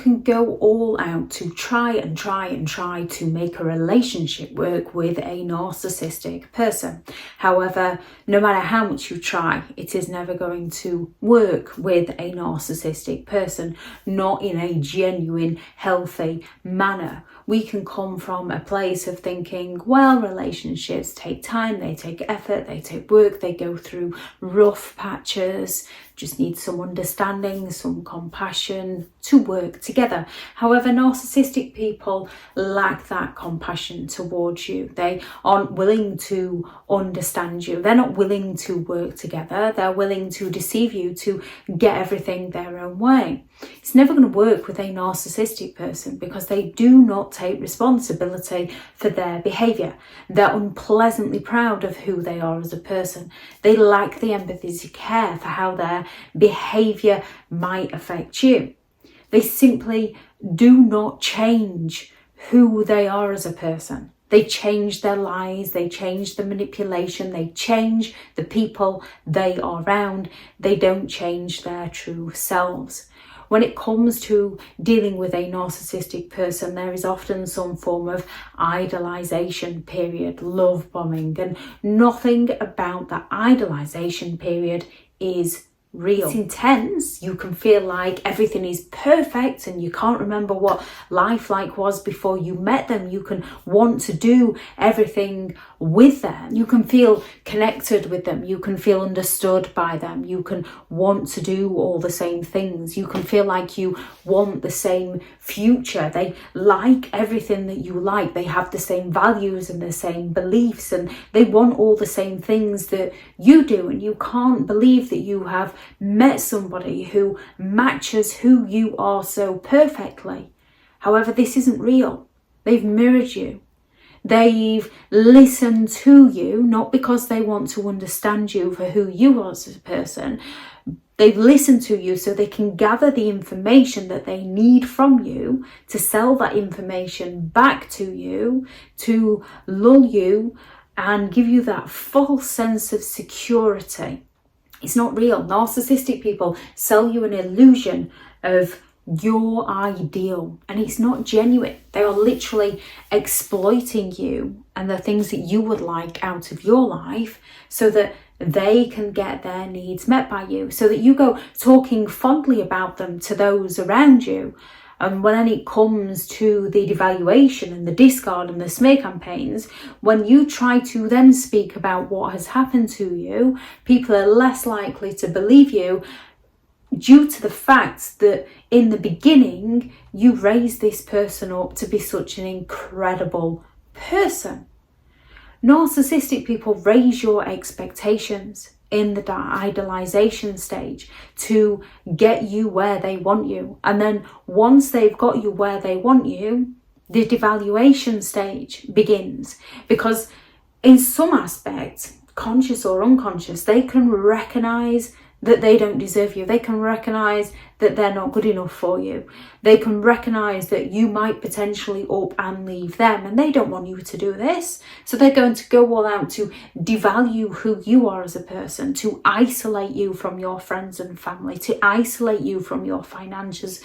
can go all out to try to make a relationship work with a narcissistic person. However, no matter how much you try, it is never going to work with a narcissistic person, not in a genuine, healthy manner. We can come from a place of thinking, well, relationships take time, they take effort, they take work, they go through rough patches, just need some understanding, some compassion to work together. However, narcissistic people lack that compassion towards you. They aren't willing to understand you. They're not willing to work together. They're willing to deceive you to get everything their own way. It's never going to work with a narcissistic person because they do not take responsibility for their behaviour. They're unpleasantly proud of who they are as a person. They lack the empathy to care for how their behaviour might affect you. They simply do not change who they are as a person. They change their lies, they change the manipulation, they change the people they are around. They don't change their true selves. When it comes to dealing with a narcissistic person, there is often some form of idolization period, love bombing, and nothing about that idolization period is real. It's intense. You can feel like everything is perfect and you can't remember what life was before you met them. You can want to do everything with them. You can feel connected with them. You can feel understood by them. You can want to do all the same things. You can feel like you want the same future. They like everything that you like. They have the same values and the same beliefs, and they want all the same things that you do, and you can't believe that you have met somebody who matches who you are so perfectly. However, this isn't real. They've mirrored you. They've listened to you, not because they want to understand you for who you are as a person. They've listened to you so they can gather the information that they need from you to sell that information back to you, to lull you and give you that false sense of security. It's not real. Narcissistic people sell you an illusion of your ideal, and it's not genuine. They are literally exploiting you and the things that you would like out of your life so that they can get their needs met by you, so that you go talking fondly about them to those around you. And when it comes to the devaluation and the discard and the smear campaigns, when you try to then speak about what has happened to you, people are less likely to believe you, due to the fact that in the beginning you raised this person up to be such an incredible person. Narcissistic people raise your expectations in the idolization stage to get you where they want you, and then once they've got you where they want you, the devaluation stage begins, because in some aspect, conscious or unconscious, they can recognize that they don't deserve you. They can recognise that they're not good enough for you. They can recognise that you might potentially up and leave them, and they don't want you to do this. So they're going to go all out to devalue who you are as a person, to isolate you from your friends and family, to isolate you from your finances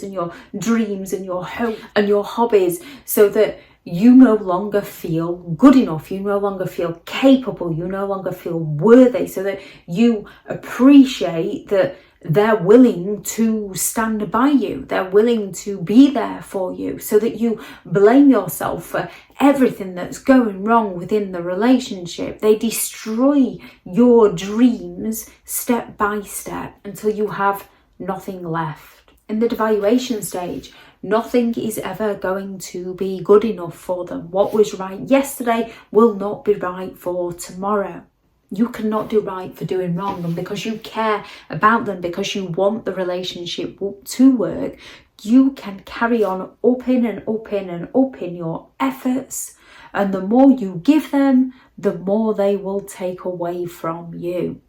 and your dreams and your hope and your hobbies, so that you no longer feel good enough, you no longer feel capable, you no longer feel worthy, so that you appreciate that they're willing to stand by you, they're willing to be there for you, so that you blame yourself for everything that's going wrong within the relationship. They destroy your dreams step by step until you have nothing left. In the devaluation stage, nothing is ever going to be good enough for them. What was right yesterday will not be right for tomorrow. You cannot do right for doing wrong, and because you care about them, because you want the relationship to work, you can carry on upping and upping and upping your efforts, and the more you give them, the more they will take away from you.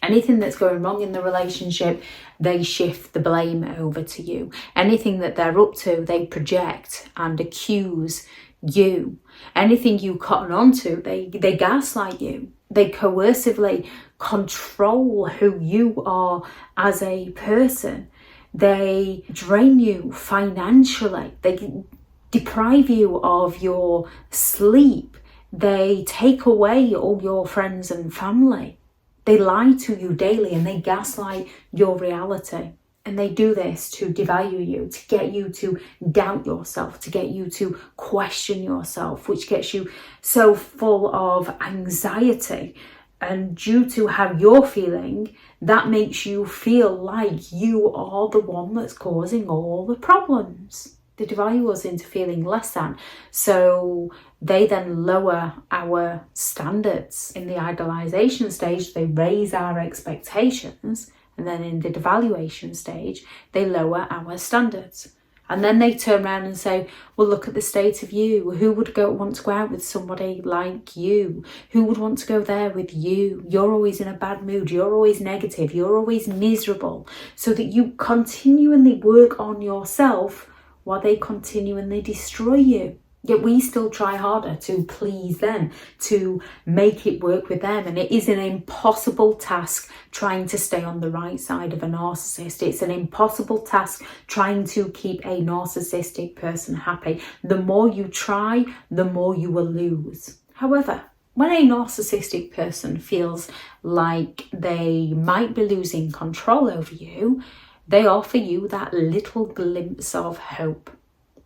Anything that's going wrong in the relationship, they shift the blame over to you. Anything that they're up to, they project and accuse you. Anything you cotton onto, they gaslight you. They coercively control who you are as a person. They drain you financially. They deprive you of your sleep. They take away all your friends and family. They lie to you daily and they gaslight your reality. And they do this to devalue you, to get you to doubt yourself, to get you to question yourself, which gets you so full of anxiety. And due to how you're feeling, that makes you feel like you are the one that's causing all the problems. They devalue us into feeling less than. So they then lower our standards. In the idealization stage, they raise our expectations. And then in the devaluation stage, they lower our standards. And then they turn around and say, well, look at the state of you. Who would want to go out with somebody like you? Who would want to go there with you? You're always in a bad mood. You're always negative. You're always miserable. So that you continually work on yourself while they continually destroy you. Yet we still try harder to please them, to make it work with them. And it is an impossible task trying to stay on the right side of a narcissist. It's an impossible task trying to keep a narcissistic person happy. The more you try, the more you will lose. However, when a narcissistic person feels like they might be losing control over you, they offer you that little glimpse of hope.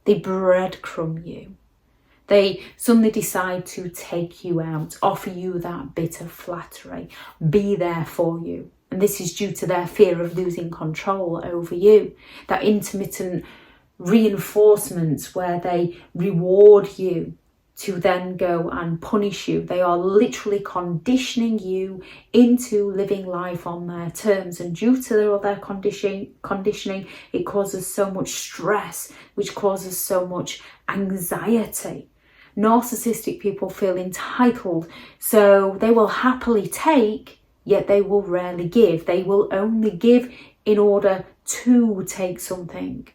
They breadcrumb you. They suddenly decide to take you out, offer you that bit of flattery, be there for you. And this is due to their fear of losing control over you. That intermittent reinforcement where they reward you to then go and punish you. They are literally conditioning you into living life on their terms. And due to their conditioning, it causes so much stress, which causes so much anxiety. Narcissistic people feel entitled, so they will happily take, yet they will rarely give. They will only give in order to take something.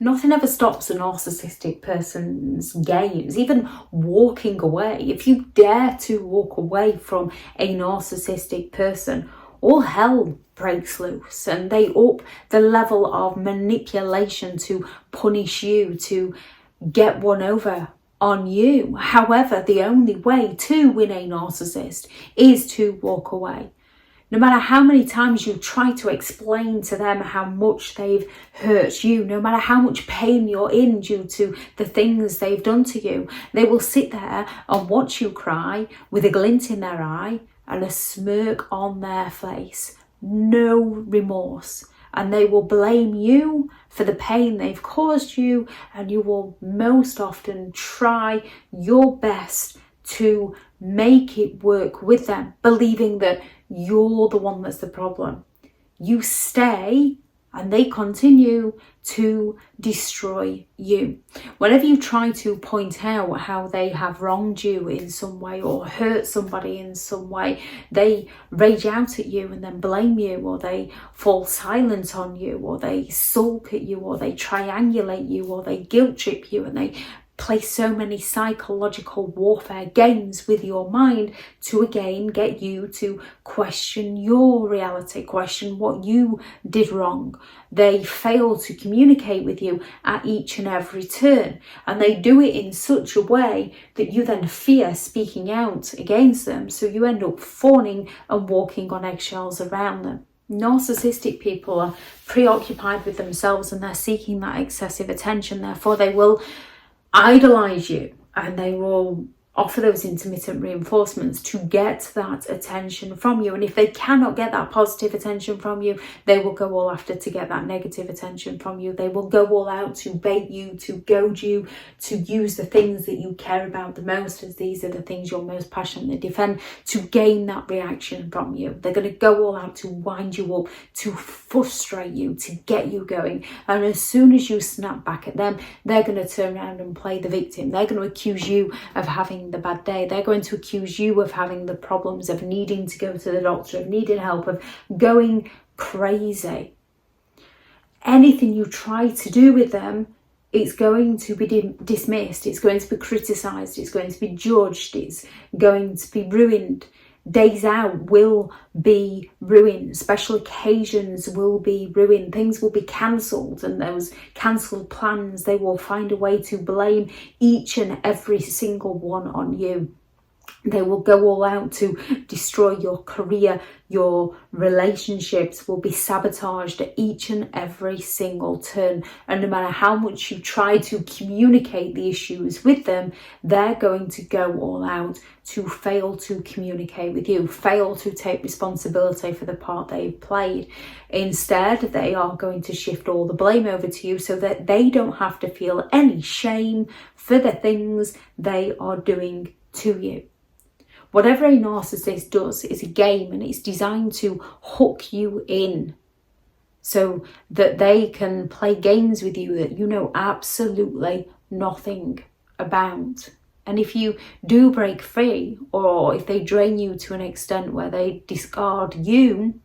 Nothing ever stops a narcissistic person's games, even walking away. If you dare to walk away from a narcissistic person, all hell breaks loose and they up the level of manipulation to punish you, to get one over on you. However, the only way to win a narcissist is to walk away. No matter how many times you try to explain to them how much they've hurt you, no matter how much pain you're in due to the things they've done to you, they will sit there and watch you cry with a glint in their eye and a smirk on their face. No remorse. And they will blame you for the pain they've caused you, and you will most often try your best to make it work with them, believing that you're the one that's the problem. You stay and they continue to destroy you. Whenever you try to point out how they have wronged you in some way or hurt somebody in some way, they rage out at you and then blame you, or they fall silent on you, or they sulk at you, or they triangulate you, or they guilt trip you, and they play so many psychological warfare games with your mind to again get you to question your reality, question what you did wrong. They fail to communicate with you at each and every turn, and they do it in such a way that you then fear speaking out against them, so you end up fawning and walking on eggshells around them. Narcissistic people are preoccupied with themselves and they're seeking that excessive attention, therefore they will idolize you and they will offer those intermittent reinforcements to get that attention from you. And if they cannot get that positive attention from you, they will go all after to get that negative attention from you. They will go all out to bait you, to goad you, to use the things that you care about the most, as these are the things you're most passionately defend, to gain that reaction from you. They're going to go all out to wind you up, to frustrate you, to get you going. And as soon as you snap back at them, they're going to turn around and play the victim. They're going to accuse you of having the bad day. They're going to accuse you of having the problems, of needing to go to the doctor, of needing help, of going crazy. Anything you try to do with them, it's going to be dismissed, it's going to be criticised, it's going to be judged, it's going to be ruined. Days out will be ruined. Special occasions will be ruined. Things will be cancelled, and those cancelled plans, they will find a way to blame each and every single one on you. They will go all out to destroy your career. Your relationships will be sabotaged at each and every single turn. And no matter how much you try to communicate the issues with them, they're going to go all out to fail to communicate with you, fail to take responsibility for the part they've played. Instead, they are going to shift all the blame over to you so that they don't have to feel any shame for the things they are doing to you. Whatever a narcissist does is a game, and it's designed to hook you in so that they can play games with you that you know absolutely nothing about. And if you do break free, or if they drain you to an extent where they discard you,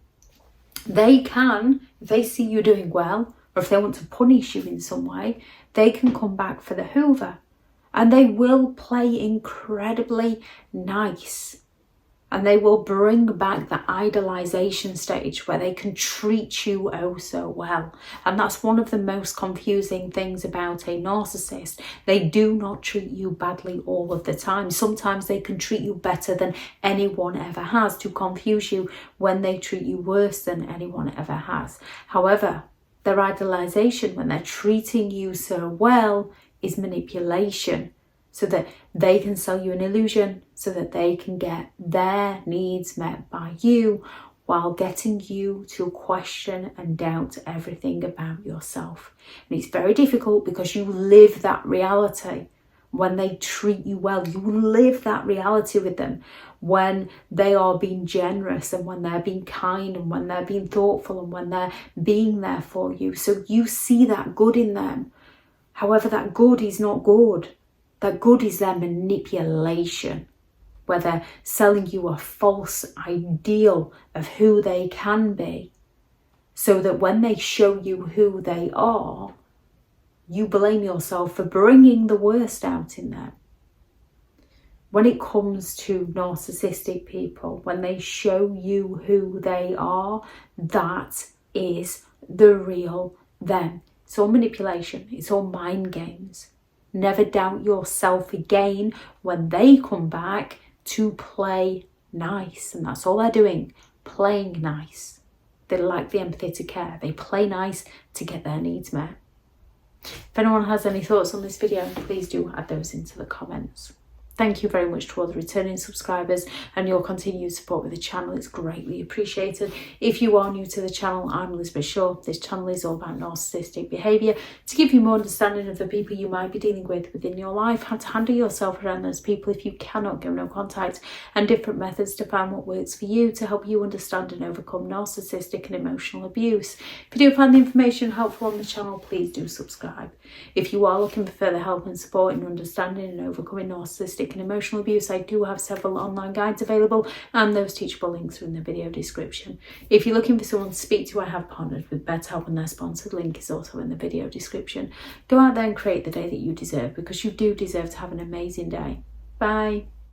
they can, if they see you doing well, or if they want to punish you in some way, they can come back for the hoover. And they will play incredibly nice. And they will bring back the idolization stage where they can treat you oh so well. And that's one of the most confusing things about a narcissist. They do not treat you badly all of the time. Sometimes they can treat you better than anyone ever has, to confuse you when they treat you worse than anyone ever has. However, their idolization, when they're treating you so well, is manipulation, so that they can sell you an illusion, so that they can get their needs met by you, while getting you to question and doubt everything about yourself. And it's very difficult because you live that reality when they treat you well. You live that reality with them when they are being generous, and when they're being kind, and when they're being thoughtful, and when they're being there for you. So you see that good in them. However, that good is not good. That good is their manipulation, where they're selling you a false ideal of who they can be, so that when they show you who they are, you blame yourself for bringing the worst out in them. When it comes to narcissistic people, when they show you who they are, that is the real them. It's all manipulation. It's all mind games. Never doubt yourself again when they come back to play nice. And that's all they're doing, playing nice. They lack the empathy to care. They play nice to get their needs met. If anyone has any thoughts on this video, please do add those into the comments. Thank you very much to all the returning subscribers, and your continued support with the channel is greatly appreciated. If you are new to the channel, I'm Elizabeth Shaw. This channel is all about narcissistic behaviour, to give you more understanding of the people you might be dealing with within your life, how to handle yourself around those people if you cannot go no contact, and different methods to find what works for you to help you understand and overcome narcissistic and emotional abuse. If you do find the information helpful on the channel, please do subscribe. If you are looking for further help and support in understanding and overcoming narcissistic and emotional abuse, I do have several online guides available, and those teachable links are in the video description. If you're looking for someone to speak to, I have partnered with BetterHelp, and their sponsored link is also in the video description. Go out there and create the day that you deserve, because you do deserve to have an amazing day. Bye.